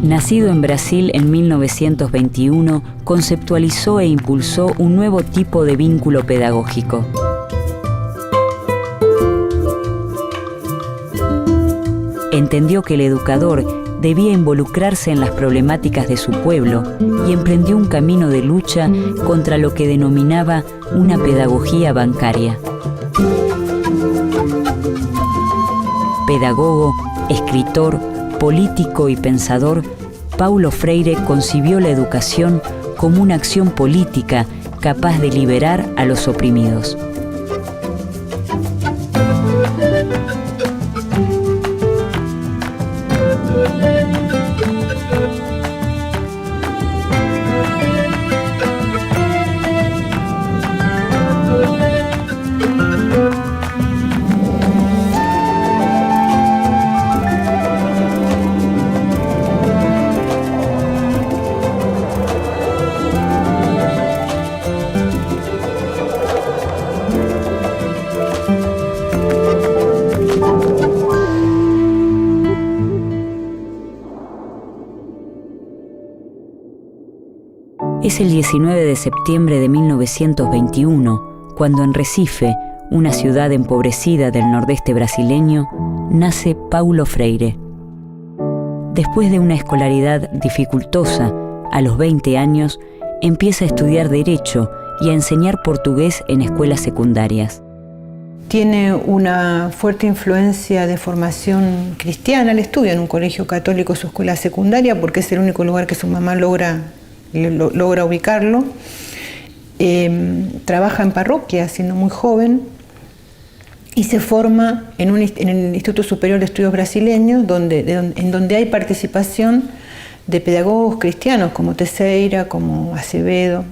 Nacido en Brasil en 1921, conceptualizó e impulsó un nuevo tipo de vínculo pedagógico. Entendió que el educador debía involucrarse en las problemáticas de su pueblo y emprendió un camino de lucha contra lo que denominaba una pedagogía bancaria. Pedagogo, escritor, político y pensador, Paulo Freire concibió la educación como una acción política capaz de liberar a los oprimidos. Es el 19 de septiembre de 1921, cuando en Recife, una ciudad empobrecida del nordeste brasileño, nace Paulo Freire. Después de una escolaridad dificultosa, a los 20 años, empieza a estudiar Derecho y a enseñar portugués en escuelas secundarias. Tiene una fuerte influencia de formación cristiana. Él estudia en un colegio católico su escuela secundaria porque es el único lugar que su mamá logra ubicarlo. Trabaja en parroquia siendo muy joven y se forma en el Instituto Superior de Estudios Brasileños, en donde hay participación de pedagogos cristianos como Teixeira, como Acevedo.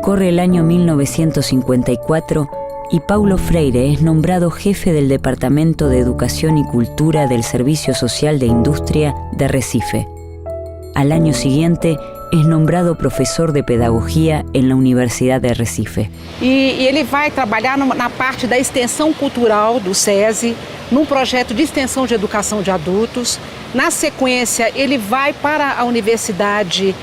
Corre el año 1954 y Paulo Freire es nombrado jefe del Departamento de Educación y Cultura del Servicio Social de Industria de Recife. Al año siguiente es nombrado profesor de Pedagogía en la Universidad de Recife. Ele vai trabalhar na parte da extensão cultural do SESI, num projeto de extensão de educação de adultos. Na sequência, ele vai para a Universidade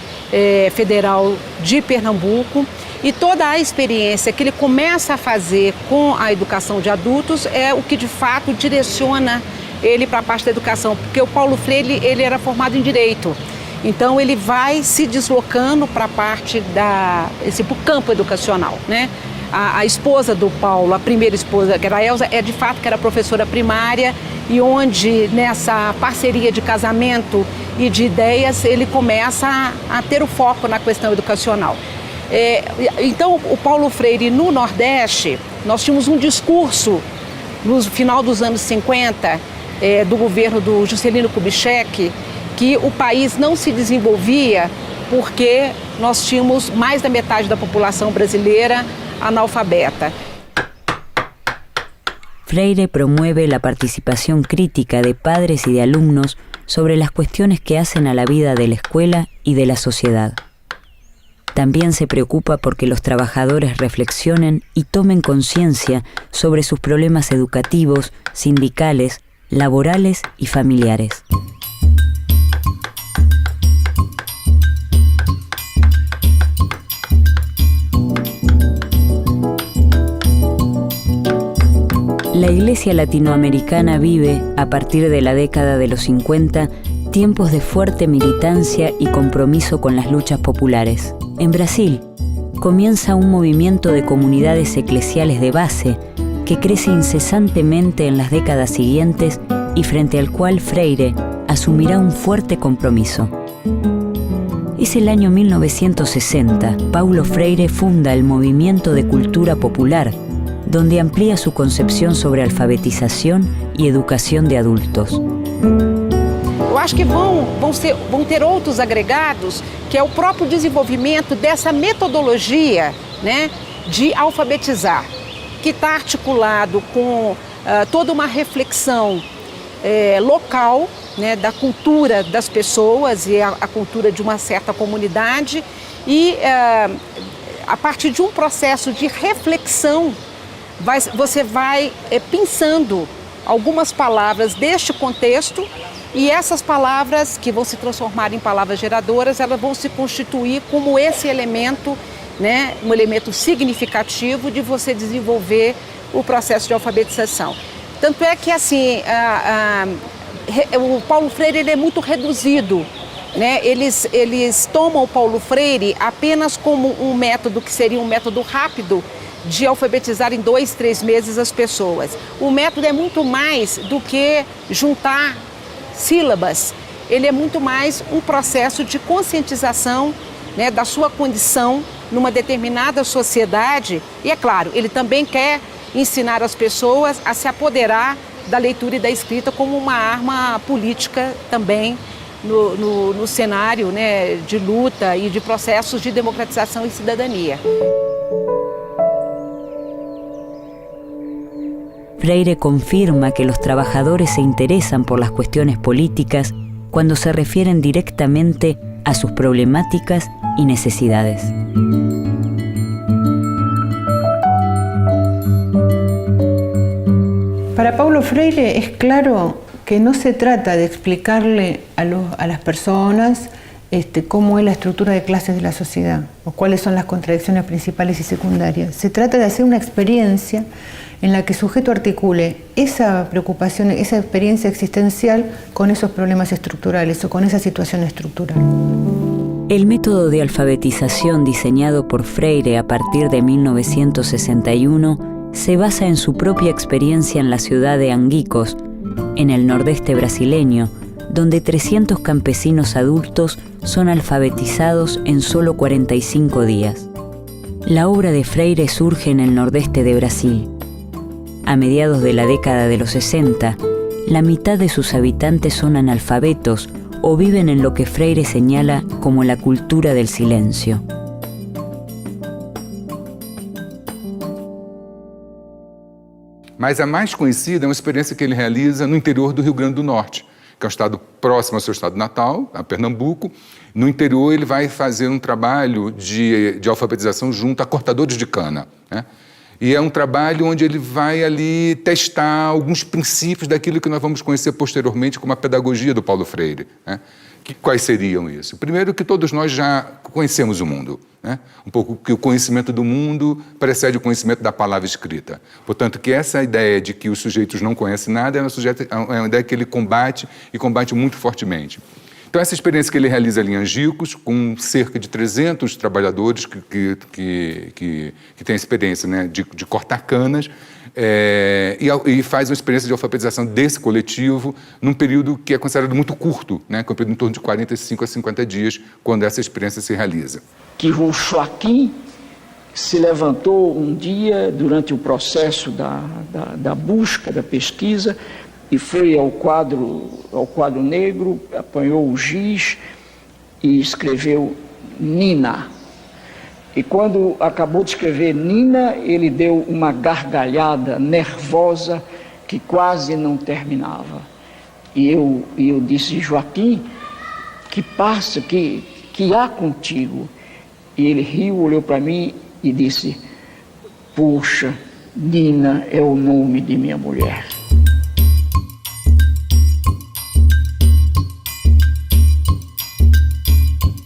Federal de Pernambuco. E toda a experiência que ele começa a fazer com a educação de adultos é o que de fato direciona ele para a parte da educação, porque o Paulo Freire ele era formado em Direito, então ele vai se deslocando para a parte para o campo educacional, né? A esposa do Paulo, a primeira esposa, que era a Elza, de fato que era professora primária, e onde nessa parceria de casamento e de ideias ele começa a ter o foco na questão educacional. Então, o Paulo Freire, no Nordeste, nós tínhamos um discurso no final dos anos 50, do governo do Juscelino Kubitschek, que o país não se desenvolvia porque nós tínhamos mais da metade da população brasileira analfabeta. Freire promueve la participación crítica de padres y de alumnos sobre las cuestiones que hacen a la vida de la escuela y de la sociedad. También se preocupa porque los trabajadores reflexionen y tomen conciencia sobre sus problemas educativos, sindicales, laborales y familiares. La Iglesia latinoamericana vive, a partir de la década de los 50, tiempos de fuerte militancia y compromiso con las luchas populares. En Brasil, comienza un movimiento de comunidades eclesiales de base que crece incesantemente en las décadas siguientes y frente al cual Freire asumirá un fuerte compromiso. Es el año 1960. Paulo Freire funda el Movimiento de Cultura Popular, donde amplía su concepción sobre alfabetización y educación de adultos. Eu acho que vão ter outros agregados, que é o próprio desenvolvimento dessa metodologia, né, de alfabetizar, que está articulado com toda uma reflexão local, né, da cultura das pessoas e a cultura de uma certa comunidade, e a partir de um processo de reflexão você vai pensando algumas palavras deste contexto e essas palavras que vão se transformar em palavras geradoras, elas vão se constituir como esse elemento, né, um elemento significativo de você desenvolver o processo de alfabetização. Tanto é que assim, o Paulo Freire ele é muito reduzido, né? Eles tomam o Paulo Freire apenas como um método que seria um método rápido de alfabetizar em 2, 3 meses as pessoas. O método é muito mais do que juntar sílabas, ele é muito mais um processo de conscientização, né, da sua condição numa determinada sociedade e, é claro, ele também quer ensinar as pessoas a se apoderar da leitura e da escrita como uma arma política também no cenário, né, de luta e de processos de democratização e cidadania. Freire confirma que los trabajadores se interesan por las cuestiones políticas cuando se refieren directamente a sus problemáticas y necesidades. Para Paulo Freire es claro que no se trata de explicarle a las personas cómo es la estructura de clases de la sociedad o cuáles son las contradicciones principales y secundarias. Se trata de hacer una experiencia en la que el sujeto articule esa preocupación, esa experiencia existencial con esos problemas estructurales o con esa situación estructural. El método de alfabetización diseñado por Freire a partir de 1961 se basa en su propia experiencia en la ciudad de Anguicos, en el nordeste brasileño, donde 300 campesinos adultos son alfabetizados en solo 45 días. La obra de Freire surge en el nordeste de Brasil. A mediados de la década de los 60, la mitad de sus habitantes son analfabetos o viven en lo que Freire señala como la cultura del silencio. Mas a mais conhecida é uma experiência que ele realiza no interior do Rio Grande do Norte, que é um estado próximo ao seu estado natal, a Pernambuco. No interior ele vai fazer um trabalho de alfabetização junto a cortadores de cana, né? E é um trabalho onde ele vai ali testar alguns princípios daquilo que nós vamos conhecer posteriormente como a pedagogia do Paulo Freire, né? Quais seriam isso? Primeiro, que todos nós já conhecemos o mundo, né? Um pouco que o conhecimento do mundo precede o conhecimento da palavra escrita. Portanto, que essa ideia de que os sujeitos não conhecem nada é uma ideia que ele combate e combate muito fortemente. Então, essa experiência que ele realiza ali em Angicos, com cerca de 300 trabalhadores que têm experiência, né, de cortar canas, e faz uma experiência de alfabetização desse coletivo num período que é considerado muito curto, né, que é um período em torno de 45 a 50 dias, quando essa experiência se realiza. Que o Joaquim se levantou um dia durante o processo da busca, da pesquisa, e foi ao quadro negro, apanhou o giz e escreveu Nina. E quando acabou de escrever Nina, ele deu uma gargalhada nervosa que quase não terminava. E eu disse, Joaquim, que passa, que há contigo? E ele riu, olhou para mim e disse, puxa, Nina é o nome de minha mulher.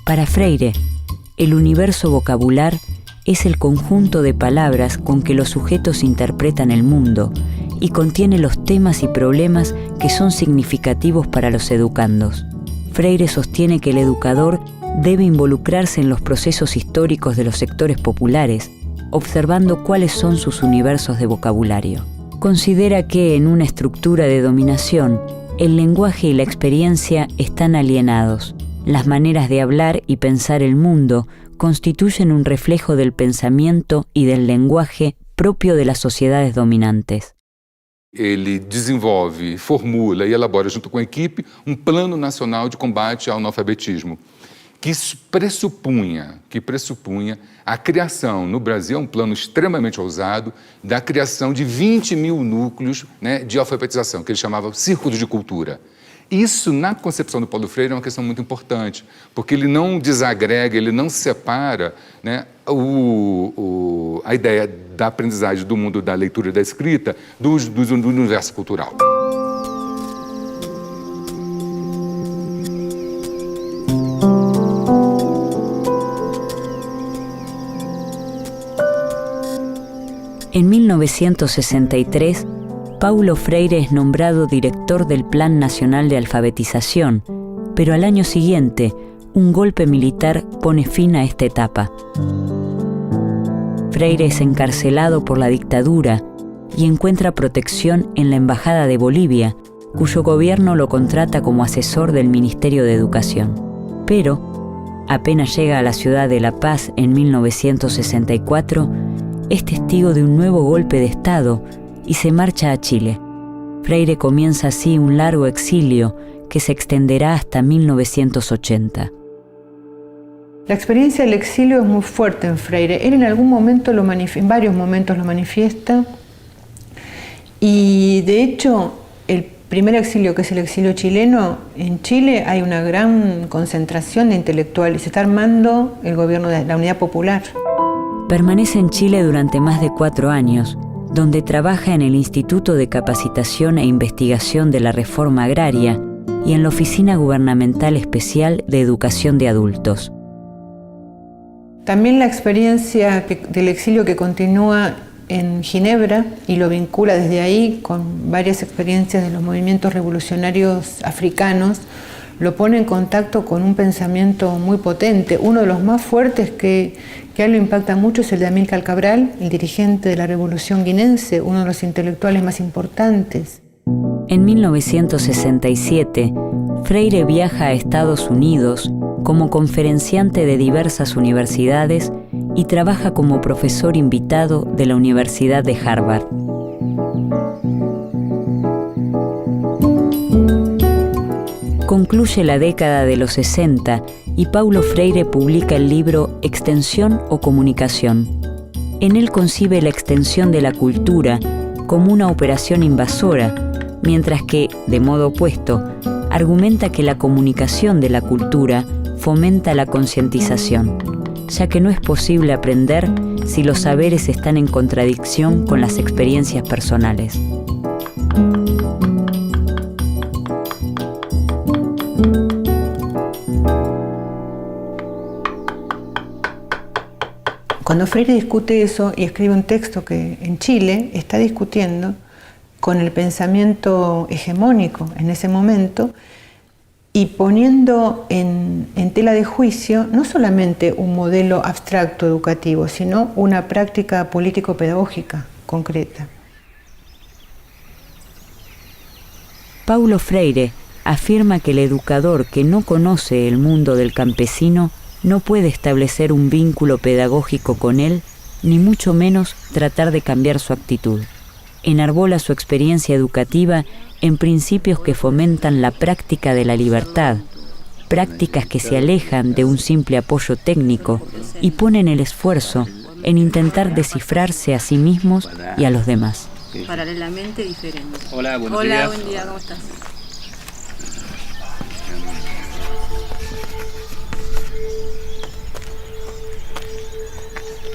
Para Freire, el universo vocabular es el conjunto de palabras con que los sujetos interpretan el mundo y contiene los temas y problemas que son significativos para los educandos. Freire sostiene que el educador debe involucrarse en los procesos históricos de los sectores populares, observando cuáles son sus universos de vocabulario. Considera que en una estructura de dominación, el lenguaje y la experiencia están alienados. Las maneras de hablar y pensar el mundo constituyen un reflejo del pensamiento y del lenguaje propio de las sociedades dominantes. Ele desenvolve, formula e elabora junto com a equipe um plano nacional de combate ao analfabetismo, que pressupunha a criação, no Brasil é um plano extremamente ousado, da criação de 20 mil núcleos, né, de alfabetização, que ele chamava Círculos de Cultura. Isso, na concepção do Paulo Freire, é uma questão muito importante, porque ele não desagrega, ele não separa, né, a ideia da aprendizagem do mundo da leitura e da escrita do universo cultural. 1963, Paulo Freire es nombrado director del Plan Nacional de Alfabetización, pero al año siguiente, un golpe militar pone fin a esta etapa. Freire es encarcelado por la dictadura y encuentra protección en la Embajada de Bolivia, cuyo gobierno lo contrata como asesor del Ministerio de Educación. Pero, apenas llega a la ciudad de La Paz en 1964, es testigo de un nuevo golpe de Estado y se marcha a Chile. Freire comienza así un largo exilio que se extenderá hasta 1980. La experiencia del exilio es muy fuerte en Freire. Él en algún momento en varios momentos lo manifiesta, y de hecho el primer exilio, que es el exilio chileno, en Chile hay una gran concentración de intelectuales, se está armando el gobierno de la Unidad Popular. Permanece en Chile durante más de 4 años, donde trabaja en el Instituto de Capacitación e Investigación de la Reforma Agraria y en la Oficina Gubernamental Especial de Educación de Adultos. También la experiencia del exilio que continúa en Ginebra y lo vincula desde ahí con varias experiencias de los movimientos revolucionarios africanos, lo pone en contacto con un pensamiento muy potente. Uno de los más fuertes que a él lo impacta mucho es el de Amílcar Cabral, el dirigente de la Revolución Guinense, uno de los intelectuales más importantes. En 1967, Freire viaja a Estados Unidos como conferenciante de diversas universidades y trabaja como profesor invitado de la Universidad de Harvard. Concluye la década de los 60 y Paulo Freire publica el libro Extensión o Comunicación. En él concibe la extensión de la cultura como una operación invasora, mientras que, de modo opuesto, argumenta que la comunicación de la cultura fomenta la concientización, ya que no es posible aprender si los saberes están en contradicción con las experiencias personales. Cuando Freire discute eso y escribe un texto que en Chile está discutiendo con el pensamiento hegemónico en ese momento y poniendo en tela de juicio no solamente un modelo abstracto educativo, sino una práctica político-pedagógica concreta. Paulo Freire afirma que el educador que no conoce el mundo del campesino no puede establecer un vínculo pedagógico con él, ni mucho menos tratar de cambiar su actitud. Enarbola su experiencia educativa en principios que fomentan la práctica de la libertad, prácticas que se alejan de un simple apoyo técnico y ponen el esfuerzo en intentar descifrarse a sí mismos y a los demás. Paralelamente diferente. Hola, buenos días. Hola, buen día, ¿cómo estás?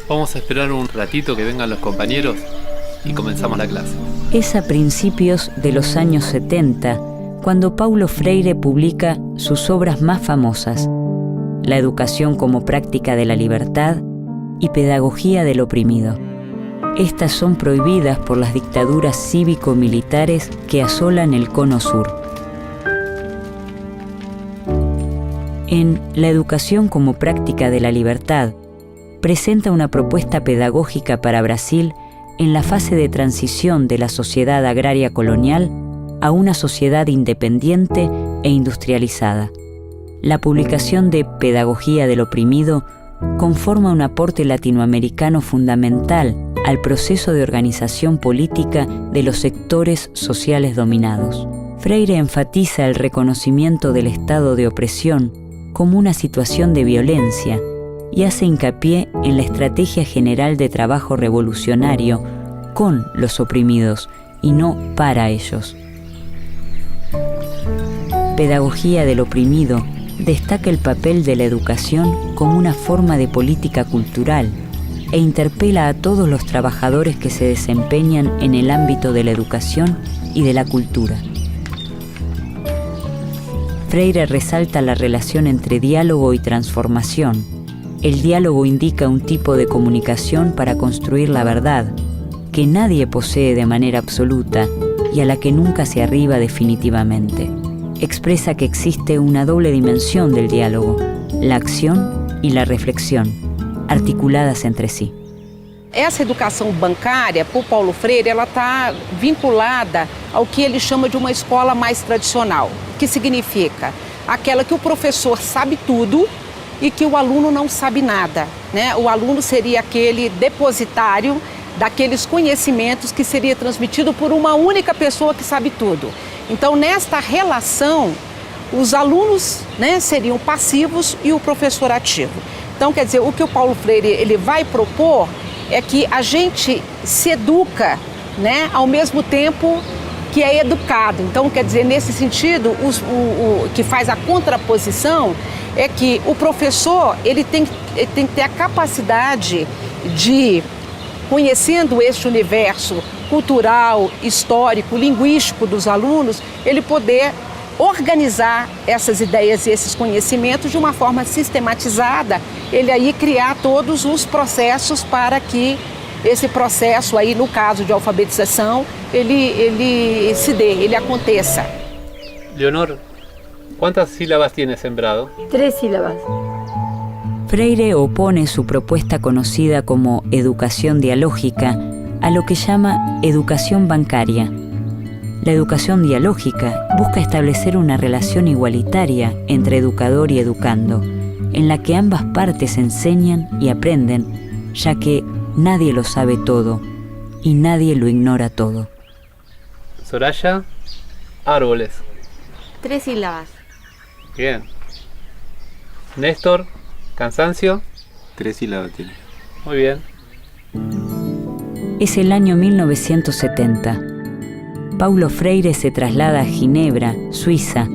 Vamos a esperar un ratito que vengan los compañeros y comenzamos la clase. Es a principios de los años 70 cuando Paulo Freire publica sus obras más famosas: La educación como práctica de la libertad y Pedagogía del oprimido. Estas son prohibidas por las dictaduras cívico-militares que asolan el Cono Sur. En La educación como práctica de la libertad, presenta una propuesta pedagógica para Brasil en la fase de transición de la sociedad agraria colonial a una sociedad independiente e industrializada. La publicación de Pedagogía del oprimido conforma un aporte latinoamericano fundamental al proceso de organización política de los sectores sociales dominados. Freire enfatiza el reconocimiento del estado de opresión como una situación de violencia y hace hincapié en la estrategia general de trabajo revolucionario con los oprimidos y no para ellos. Pedagogía del oprimido destaca el papel de la educación como una forma de política cultural e interpela a todos los trabajadores que se desempeñan en el ámbito de la educación y de la cultura. Freire resalta la relación entre diálogo y transformación. El diálogo indica un tipo de comunicación para construir la verdad, que nadie posee de manera absoluta y a la que nunca se arriba definitivamente. Expresa que existe una doble dimensión del diálogo, la acción y la reflexión, articuladas entre sí. Essa educação bancária, por Paulo Freire, ela está vinculada ao que ele chama de uma escola mais tradicional, que significa aquela que o professor sabe tudo e que o aluno não sabe nada, né? O aluno seria aquele depositário daqueles conhecimentos que seria transmitido por uma única pessoa que sabe tudo. Então, nesta relação, os alunos, né, seriam passivos e o professor ativo. Então, quer dizer, o que o Paulo Freire ele vai propor é que a gente se educa, né, ao mesmo tempo que é educado. Então, quer dizer, nesse sentido, o que faz a contraposição é que o professor ele tem que ter a capacidade de, conhecendo este universo cultural, histórico, linguístico dos alunos, ele poder organizar essas ideias e esses conhecimentos de uma forma sistematizada, ele aí criar todos os processos para que esse processo aí, no caso de alfabetização, ele se dê, ele aconteça. Leonor, ¿cuántas sílabas tiene Sembrado? 3 sílabas. Freire opone su propuesta conocida como educación dialógica a lo que llama educación bancaria. La educación dialógica busca establecer una relación igualitaria entre educador y educando, en la que ambas partes enseñan y aprenden, ya que nadie lo sabe todo y nadie lo ignora todo. Soraya, árboles. 3 sílabas. Bien. Néstor, cansancio. 3 sílabas tiene. Muy bien. Es el año 1970. Paulo Freire se traslada a Ginebra, Suiza,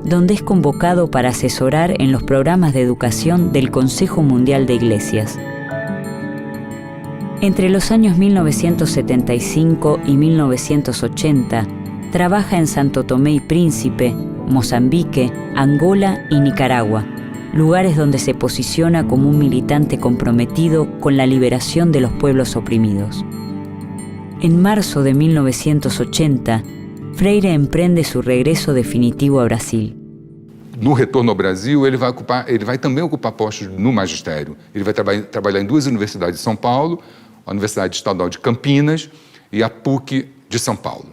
donde es convocado para asesorar en los programas de educación del Consejo Mundial de Iglesias. Entre los años 1975 y 1980, trabaja en Santo Tomé y Príncipe, Mozambique, Angola y Nicaragua, lugares donde se posiciona como un militante comprometido con la liberación de los pueblos oprimidos. En marzo de 1980, Freire emprende su regreso definitivo a Brasil. No retorno ao Brasil, ele vai também ocupar postos no magistério. Ele vai trabalhar em 2 universidades de São Paulo, a Universidade Estadual de Campinas e a PUC de São Paulo.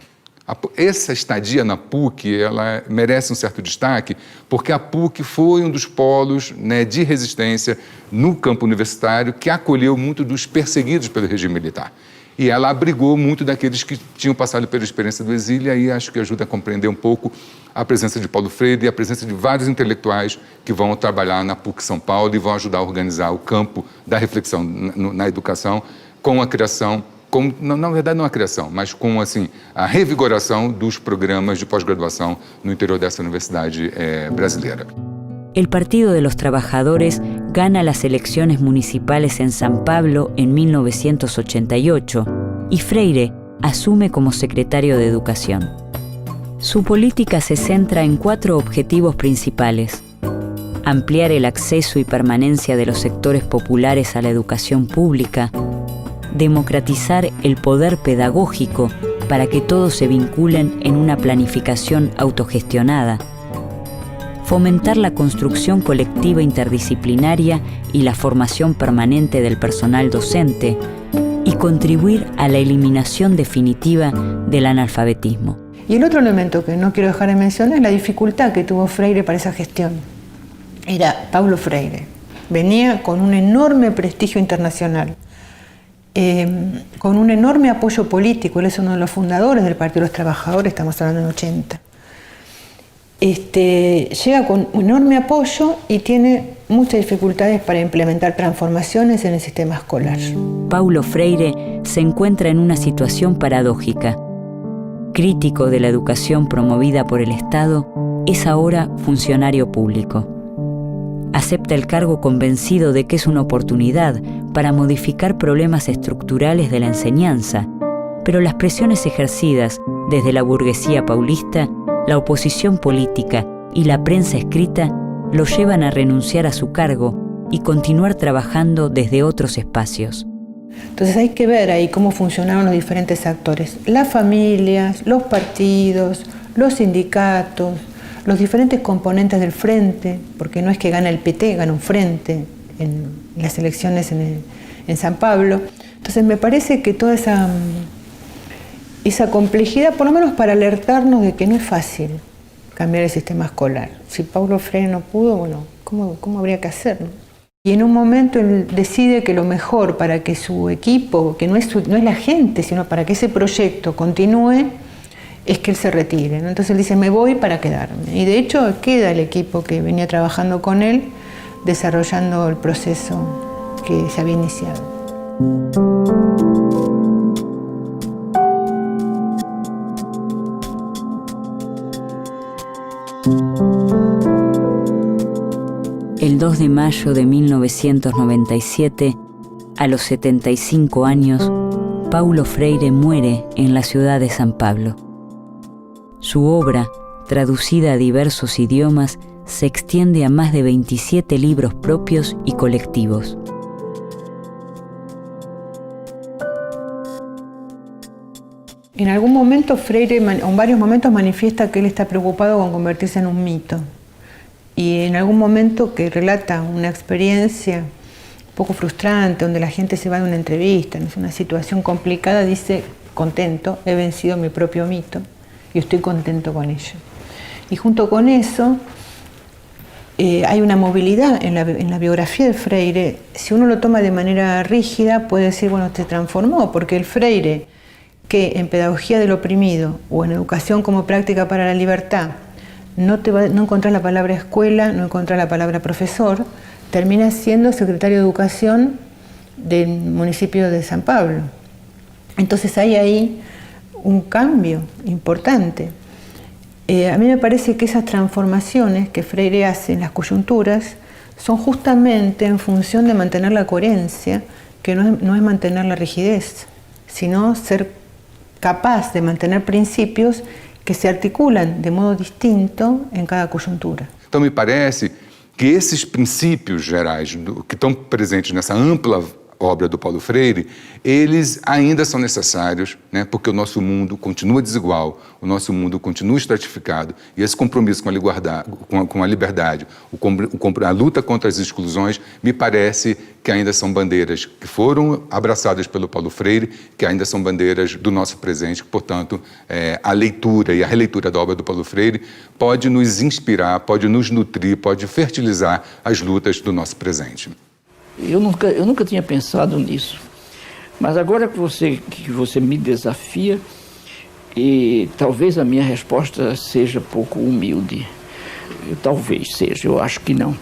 Essa estadia na PUC ela merece um certo destaque, porque a PUC foi um dos polos, né, de resistência no campo universitário que acolheu muito dos perseguidos pelo regime militar. E ela abrigou muito daqueles que tinham passado pela experiência do exílio, e aí acho que ajuda a compreender um pouco a presença de Paulo Freire e a presença de vários intelectuais que vão trabalhar na PUC São Paulo e vão ajudar a organizar o campo da reflexão na educação com a criação, na verdade não a criação, mas com assim, a revigoração dos programas de pós-graduação no interior dessa universidade brasileira. El Partido de los Trabajadores gana las elecciones municipales en San Pablo en 1988 y Freire asume como secretario de Educación. Su política se centra en 4 objetivos principales: ampliar el acceso y permanencia de los sectores populares a la educación pública, democratizar el poder pedagógico para que todos se vinculen en una planificación autogestionada, fomentar la construcción colectiva interdisciplinaria y la formación permanente del personal docente y contribuir a la eliminación definitiva del analfabetismo. Y el otro elemento que no quiero dejar de mencionar es la dificultad que tuvo Freire para esa gestión. Era Paulo Freire. Venía con un enorme prestigio internacional, con un enorme apoyo político. Él es uno de los fundadores del Partido de los Trabajadores, estamos hablando en 80. Llega con un enorme apoyo y tiene muchas dificultades para implementar transformaciones en el sistema escolar. Paulo Freire se encuentra en una situación paradójica. Crítico de la educación promovida por el Estado, es ahora funcionario público. Acepta el cargo convencido de que es una oportunidad para modificar problemas estructurales de la enseñanza, pero las presiones ejercidas desde la burguesía paulista, la oposición política y la prensa escrita lo llevan a renunciar a su cargo y continuar trabajando desde otros espacios. Entonces hay que ver ahí cómo funcionaron los diferentes actores, las familias, los partidos, los sindicatos, los diferentes componentes del frente, porque no es que gana el PT, gana un frente en las elecciones en San Pablo. Entonces me parece que toda esa complejidad, por lo menos para alertarnos de que no es fácil cambiar el sistema escolar. Si Paulo Freire no pudo, bueno, ¿cómo habría que hacerlo? Y en un momento él decide que lo mejor para que su equipo, que no es la gente, sino para que ese proyecto continúe, es que él se retire, ¿no? Entonces él dice, me voy para quedarme. Y de hecho queda el equipo que venía trabajando con él, desarrollando el proceso que se había iniciado. El 2 de mayo de 1997, a los 75 años, Paulo Freire muere en la ciudad de San Pablo. Su obra, traducida a diversos idiomas, se extiende a más de 27 libros propios y colectivos. En algún momento Freire, en varios momentos, manifiesta que él está preocupado con convertirse en un mito. Y en algún momento que relata una experiencia un poco frustrante, donde la gente se va de una entrevista, es una situación complicada, dice, contento, he vencido mi propio mito y estoy contento con ello. Y junto con eso, hay una movilidad en la biografía de Freire. Si uno lo toma de manera rígida, puede decir, bueno, se transformó, porque el Freire, que en Pedagogía del Oprimido o en Educación como Práctica para la Libertad no encontrás la palabra escuela, no encontrás la palabra profesor, termina siendo secretario de Educación del municipio de San Pablo. Entonces hay ahí un cambio importante. A mí me parece que esas transformaciones que Freire hace en las coyunturas son justamente en función de mantener la coherencia, que no es mantener la rigidez, sino ser capaz de mantener principios que se articulan de modo distinto em cada conjuntura. Então, me parece que esses princípios gerais que estão presentes nessa ampla obra do Paulo Freire, eles ainda são necessários, né, porque o nosso mundo continua desigual, o nosso mundo continua estratificado, e esse compromisso com a liberdade, a luta contra as exclusões, me parece que ainda são bandeiras que foram abraçadas pelo Paulo Freire, que ainda são bandeiras do nosso presente, portanto, a leitura e a releitura da obra do Paulo Freire pode nos inspirar, pode nos nutrir, pode fertilizar as lutas do nosso presente. Eu nunca tinha pensado nisso, mas agora que você me desafia, e talvez a minha resposta seja pouco humilde, talvez seja, eu acho que não.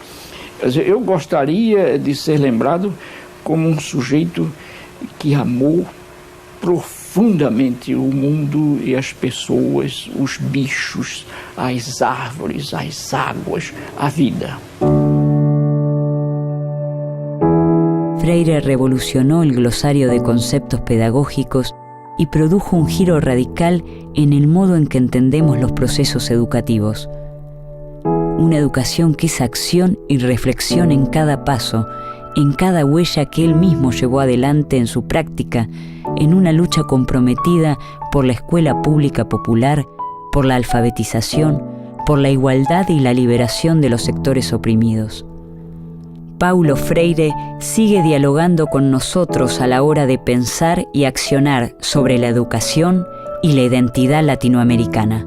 Eu gostaria de ser lembrado como um sujeito que amou profundamente o mundo e as pessoas, os bichos, as árvores, as águas, a vida. Freire revolucionó el glosario de conceptos pedagógicos y produjo un giro radical en el modo en que entendemos los procesos educativos. Una educación que es acción y reflexión en cada paso, en cada huella que él mismo llevó adelante en su práctica, en una lucha comprometida por la escuela pública popular, por la alfabetización, por la igualdad y la liberación de los sectores oprimidos. Paulo Freire sigue dialogando con nosotros a la hora de pensar y accionar sobre la educación y la identidad latinoamericana.